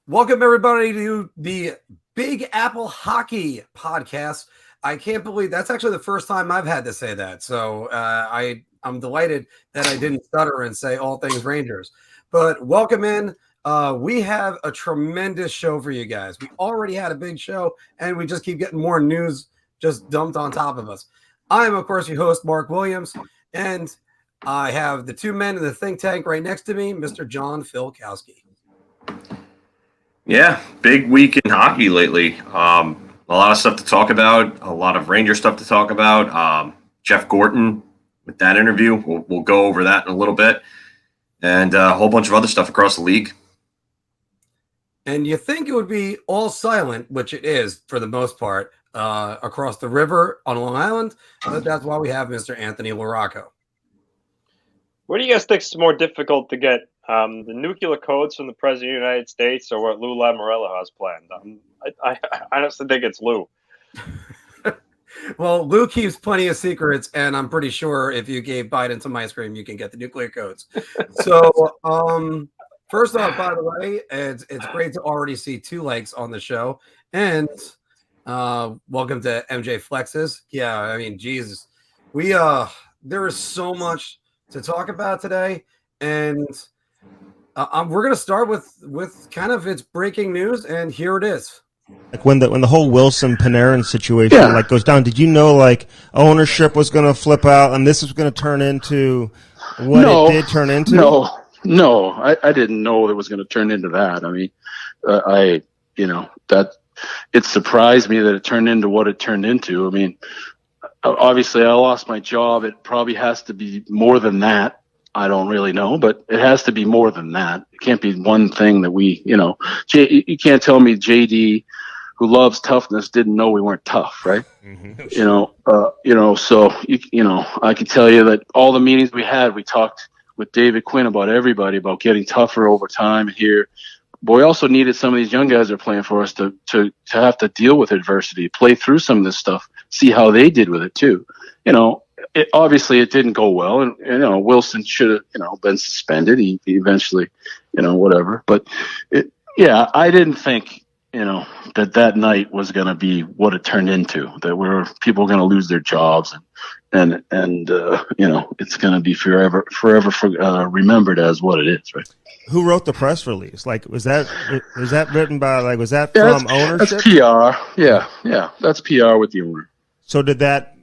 Welcome, everybody, to the Big Apple Hockey Podcast. I can't believe that's actually the first time I've had to say that. So I'm delighted that I didn't stutter and say all things Rangers. But welcome in. We have a tremendous show for you guys. We already had a big show, and we just keep getting more news just dumped on top of us. I am, of course, your host, Mark Williams, and I have the two men in the think tank right next to me, Mr. John Filkowski. Yeah, big week in hockey lately. A lot of stuff to talk about, a lot of Ranger stuff to talk about. Jeff Gorton with that interview, we'll go over that in a little bit, and a whole bunch of other stuff across the league. And you think it would be all silent, which it is for the most part, across the river on Long Island, but that's why we have Mr. Anthony LaRocco. What do you guys think is more difficult to get? The nuclear codes from the President of the United States or what Lou Lamoriello has planned? I honestly think it's Lou. Well, Lou keeps plenty of secrets, and I'm pretty sure if you gave Biden some ice cream, you can get the nuclear codes. So, first off, by the way, it's great to already see two likes on the show. And welcome to MJ Flexes. Yeah, I mean, Jesus. There is so much to talk about today, and we're going to start with kind of its breaking news, and here it is. Like when the whole Wilson Panarin situation goes down, did you know like ownership was going to flip out and this was going to turn into what it did turn into? No, I didn't know it was going to turn into that. I mean, that it surprised me that it turned into what it turned into. I mean, obviously I lost my job. It probably has to be more than that. I don't really know, but it has to be more than that. It can't be one thing that you can't tell me JD, who loves toughness, didn't know we weren't tough, right? Mm-hmm. So I can tell you that all the meetings we had, we talked with David Quinn about everybody about getting tougher over time here. But we also needed some of these young guys that are playing for us to have to deal with adversity, play through some of this stuff, see how they did with it too. Obviously it didn't go well, and Wilson should have been suspended. He eventually, whatever. But I didn't think that night was going to be what it turned into. That people were going to lose their jobs, and it's going to be forever remembered as what it is, right? Who wrote the press release? Like, was that written by was that from ownership? That's PR. Yeah, that's PR with the owner. So did that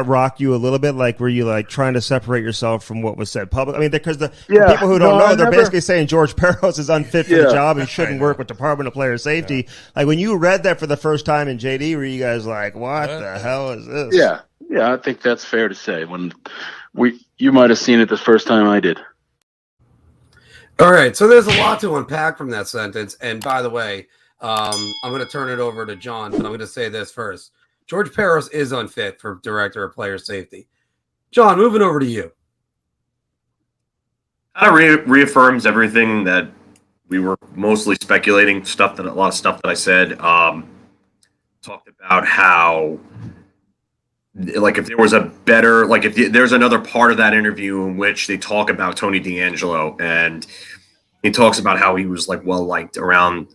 rock you a little bit? Like, were you like trying to separate yourself from what was said public? I mean, because for people who don't know, they're basically saying George Peros is unfit for the job and shouldn't work with Department of Player Safety. Yeah. Like when you read that for the first time in JD, were you guys like, what the hell is this? Yeah, I think that's fair to say. When you might have seen it the first time I did. All right, so there's a lot to unpack from that sentence. And by the way, I'm going to turn it over to John, but I'm going to say this first. George Peros is unfit for Director of Player Safety. John, moving over to you. Kind of reaffirms everything that we were mostly speculating, a lot of stuff that I said. Talked about how, like, if there was a better, like, if there's another part of that interview in which they talk about Tony DeAngelo, and he talks about how he was, like, well-liked around,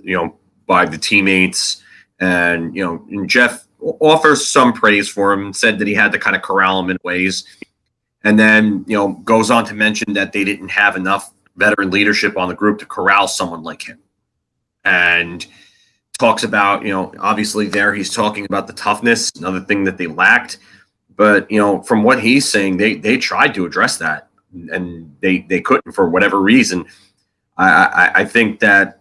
by the teammates, and, and Jeff offers some praise for him, said that he had to kind of corral him in ways, and then, goes on to mention that they didn't have enough veteran leadership on the group to corral someone like him. And talks about, obviously there he's talking about the toughness, another thing that they lacked. But, from what he's saying, they tried to address that, and they couldn't for whatever reason. I think that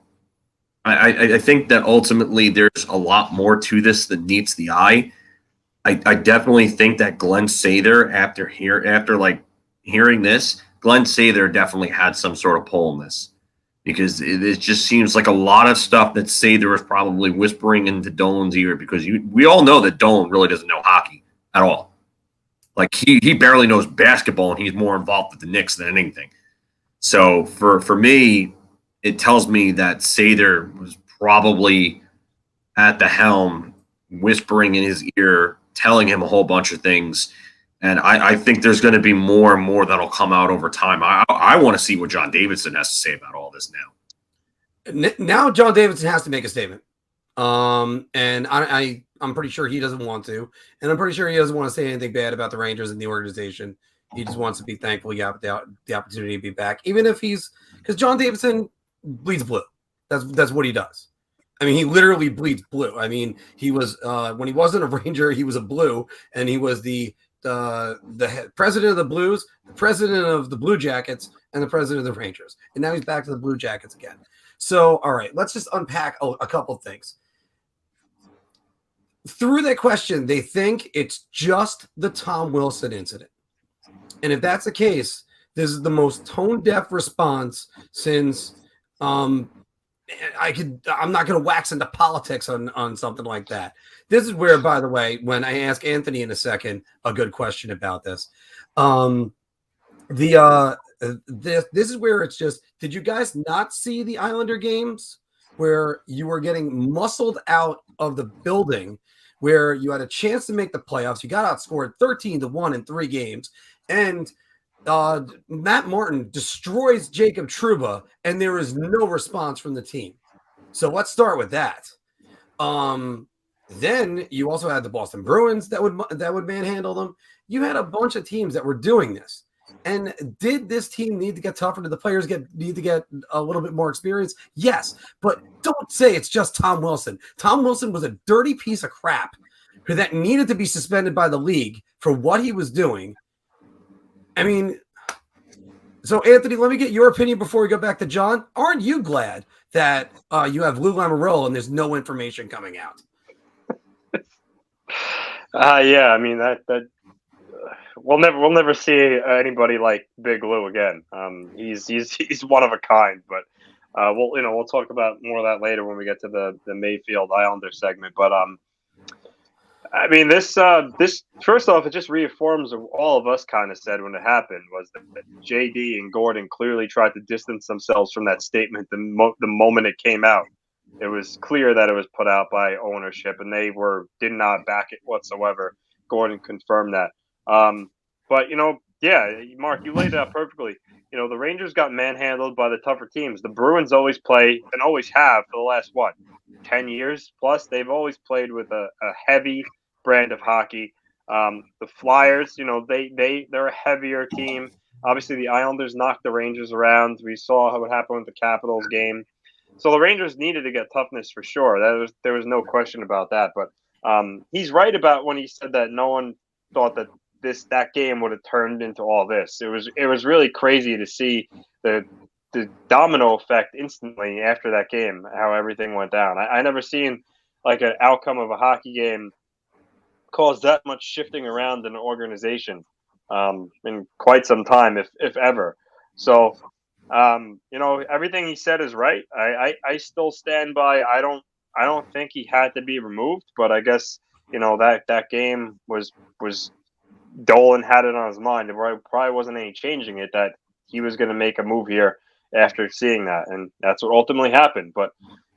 I think that ultimately there's a lot more to this than meets the eye. I definitely think that Glenn Sather, after hearing this, Glenn Sather definitely had some sort of pull in this, because it just seems like a lot of stuff that Sather is probably whispering into Dolan's ear, because we all know that Dolan really doesn't know hockey at all. Like he barely knows basketball, and he's more involved with the Knicks than anything. So for me, it tells me that Sather was probably at the helm, whispering in his ear, telling him a whole bunch of things. And I think there's going to be more and more that'll come out over time. I want to see what John Davidson has to say about all this now. Now John Davidson has to make a statement. And I'm pretty sure he doesn't want to. And I'm pretty sure he doesn't want to say anything bad about the Rangers and the organization. He just wants to be thankful he got the opportunity to be back, even if because John Davidson bleeds blue. That's what he does. I mean, he literally bleeds blue. I mean, he was when he wasn't a Ranger, he was a Blue, and he was the president of the Blues, the president of the Blue Jackets, and the president of the Rangers. And now he's back to the Blue Jackets again. So, all right, let's just unpack a couple of things. Through that question, they think it's just the Tom Wilson incident. And if that's the case, this is the most tone-deaf response since I'm not going to wax into politics on something like that. This is where, by the way, when I ask Anthony in a second a good question about this, this is where it's just, did you guys not see the Islander games where you were getting muscled out of the building, where you had a chance to make the playoffs? You got outscored 13-1 in 3 games, and Matt Martin destroys Jacob Trouba, and there is no response from the team. So let's start with that. Then you also had the Boston Bruins that would manhandle them. You had a bunch of teams that were doing this. And did this team need to get tougher? Did the players need to get a little bit more experience? Yes, but don't say it's just Tom Wilson. Tom Wilson was a dirty piece of crap that needed to be suspended by the league for what he was doing. I mean, so Anthony, let me get your opinion before we go back to John. Aren't you glad that you have Lou Lamoriello and there's no information coming out? Yeah, I mean that we'll never see anybody like Big Lou again. He's one of a kind, but we'll talk about more of that later when we get to the Mayfield Islander segment. But I mean, this first off, it just reaffirms what all of us kind of said when it happened, was that JD and Gordon clearly tried to distance themselves from that statement the moment it came out. It was clear that it was put out by ownership, and they did not back it whatsoever. Gordon confirmed that. But Mark, you laid it out perfectly. The Rangers got manhandled by the tougher teams. The Bruins always play, and always have for the last 10 years plus. They've always played with a heavy brand of hockey. The Flyers, they're a heavier team. Obviously, the Islanders knocked the Rangers around. We saw what happened with the Capitals game. So the Rangers needed to get toughness for sure. There was no question about that. But he's right about when he said that no one thought that that game would have turned into all this. It was really crazy to see the domino effect instantly after that game, how everything went down. I never seen like an outcome of a hockey game cause that much shifting around in an organization in quite some time, if ever. So, everything he said is right. I still stand by. I don't think he had to be removed, but I guess that game was Dolan had it on his mind. There probably wasn't any changing it, that he was going to make a move here after seeing that, and that's what ultimately happened. But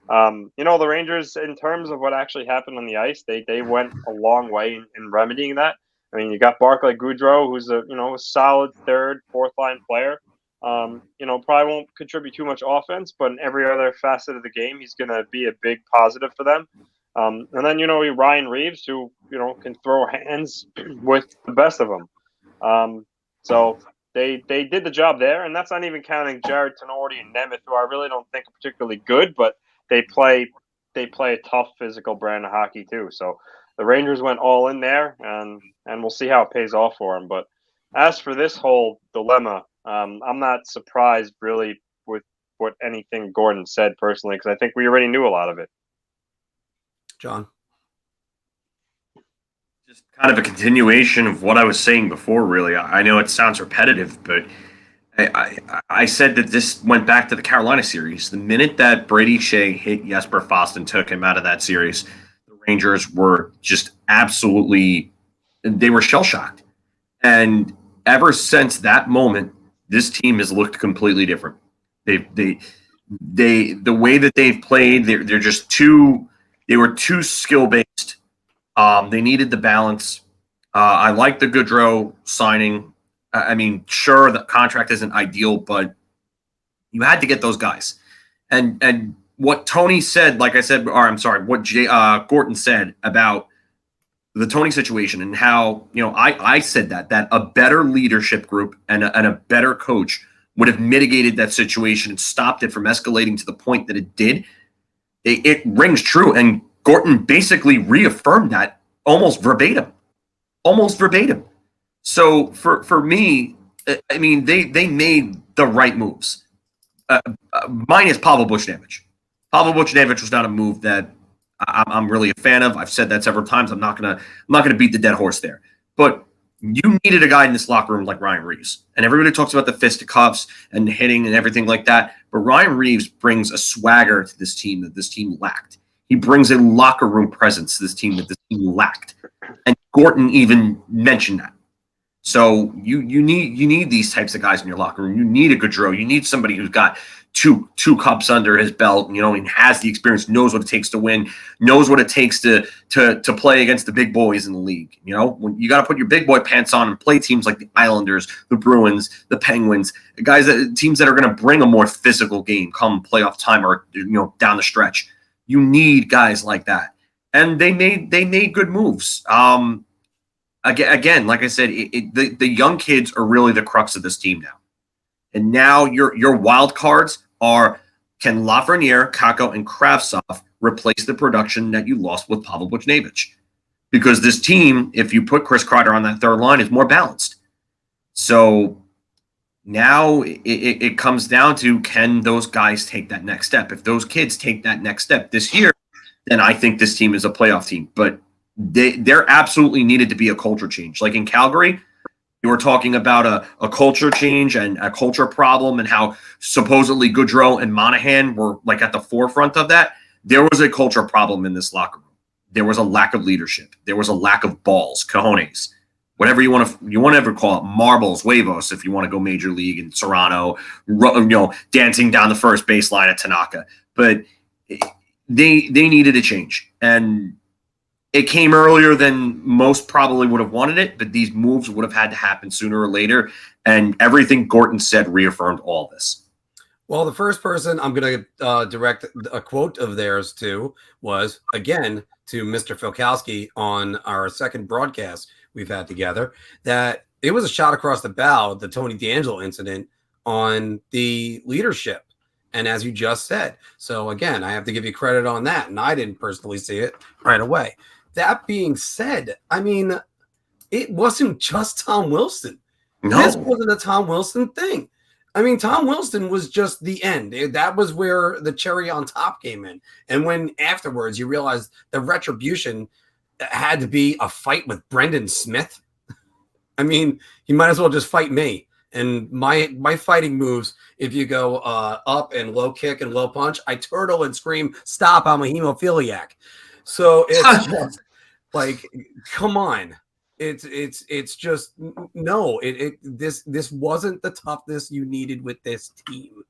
the Rangers, in terms of what actually happened on the ice, they went a long way in remedying that. I mean, you got Barclay Goodrow, who's a solid third, fourth line player. Probably won't contribute too much offense, but in every other facet of the game, he's going to be a big positive for them. And then Ryan Reeves, who can throw hands with the best of them. So they did the job there, and that's not even counting Jared Tenorti and Nemeth, who I really don't think are particularly good, but they play a tough physical brand of hockey too. So the Rangers went all in there, and we'll see how it pays off for them. But as for this whole dilemma, I'm not surprised really with what anything Gordon said personally, because I think we already knew a lot of it. John? Just kind of a continuation of what I was saying before, really. I know it sounds repetitive, but I said that this went back to the Carolina series. The minute that Brady Shea hit Jesper Fast and took him out of that series, the Rangers were just absolutely – they were shell-shocked. And ever since that moment, this team has looked completely different. The way that they've played, they're just too – they were too skill-based. They needed the balance. I like the Goodrow signing. I mean, sure, the contract isn't ideal, but you had to get those guys. And what Tony said, like I said, or I'm sorry, what Gorton said about the Tony situation and how, I said that a better leadership group and a better coach would have mitigated that situation and stopped it from escalating to the point that it did. It rings true. And Gorton basically reaffirmed that almost verbatim. So for me, I mean, they made the right moves. Minus Pavel Buchnevich. Pavel Buchnevich was not a move that I'm really a fan of. I've said that several times. I'm not gonna beat the dead horse there. But you needed a guy in this locker room like Ryan Reeves. And everybody talks about the fisticuffs and hitting and everything like that. But Ryan Reeves brings a swagger to this team that this team lacked. He brings a locker room presence to this team that this team lacked. And Gorton even mentioned that. So you need these types of guys in your locker room. You need a Gaudreau. You need somebody who's got two cups under his belt, and has the experience, knows what it takes to win, knows what it takes to play against the big boys in the league. When you got to put your big boy pants on and play teams like the Islanders, the Bruins, the Penguins, teams that are going to bring a more physical game come playoff time or down the stretch. You need guys like that, and they made good moves. Again, like I said, the young kids are really the crux of this team now. And now your wild cards are, can Lafreniere, Kakko, and Kravtsov replace the production that you lost with Pavel Buchnevich? Because this team, if you put Chris Kreider on that third line, is more balanced. So now it comes down to, can those guys take that next step? If those kids take that next step this year, then I think this team is a playoff team. But there absolutely needed to be a culture change. Like in Calgary, you were talking about a culture change and a culture problem and how supposedly Gaudreau and Monahan were like at the forefront of that. There was a culture problem in this locker room. There was a lack of leadership. There was a lack of balls, cojones, whatever you want to ever call it, marbles, huevos, if you want to go major league, and Serrano, dancing down the first baseline at Tanaka. But they needed a change. And it came earlier than most probably would have wanted it, but these moves would have had to happen sooner or later. And everything Gorton said reaffirmed all this. Well, the first person I'm going to direct a quote of theirs to was, again, to Mr. Filkowski on our second broadcast we've had together, that it was a shot across the bow, the Tony DeAngelo incident, on the leadership. And as you just said, so again, I have to give you credit on that. And I didn't personally see it right away. That being said, I mean, it wasn't just Tom Wilson. No. This wasn't a Tom Wilson thing. I mean, Tom Wilson was just the end. That was where the cherry on top came in. And when afterwards you realize the retribution had to be a fight with Brendan Smith, I mean, you might as well just fight me. And my fighting moves, if you go up and low kick and low punch, I turtle and scream, "Stop, I'm a hemophiliac." So it's just like, come on. It's just no. This wasn't the toughness you needed with this team,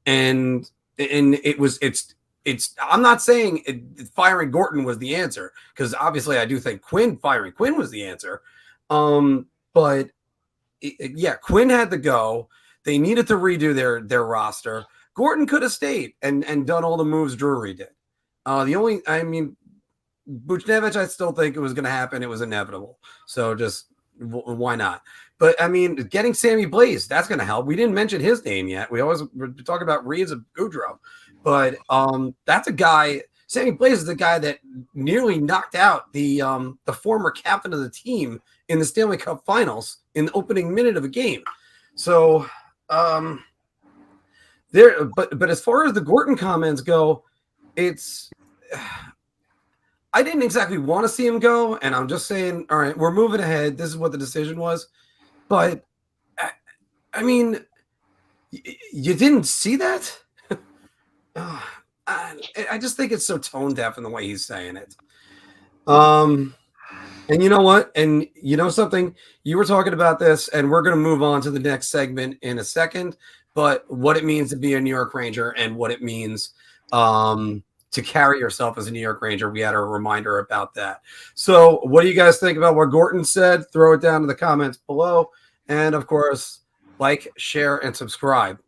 and it's. I'm not saying firing Gorton was the answer, because obviously I do think firing Quinn was the answer, but yeah, Quinn had to go. They needed to redo their roster. Gorton could have stayed and done all the moves Drury did. Buchnevich, I still think it was going to happen. It was inevitable. So just why not? But I mean, getting Sammy Blais, that's going to help. We didn't mention his name yet. We're talking about Reeves of Gaudreau, but that's a guy. Sammy Blais is the guy that nearly knocked out the former captain of the team in the Stanley Cup Finals in the opening minute of a game. So but as far as the Gorton comments go, it's. I didn't exactly want to see him go, and I'm just saying, all right, we're moving ahead. This is what the decision was. But, I mean, you didn't see that? I just think it's so tone deaf in the way he's saying it. And you know what? And you know something? You were talking about this, and we're going to move on to the next segment in a second, but what it means to be a New York Ranger and what it means to carry yourself as a New York Ranger. We had a reminder about that. So what do you guys think about what Gorton said? Throw it down in the comments below. And of course, like, share, and subscribe.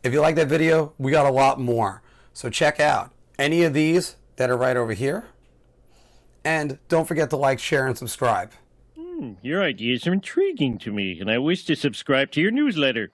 If you like that video, we got a lot more. So check out any of these that are right over here. And don't forget to like, share, and subscribe. Your ideas are intriguing to me, and I wish to subscribe to your newsletter.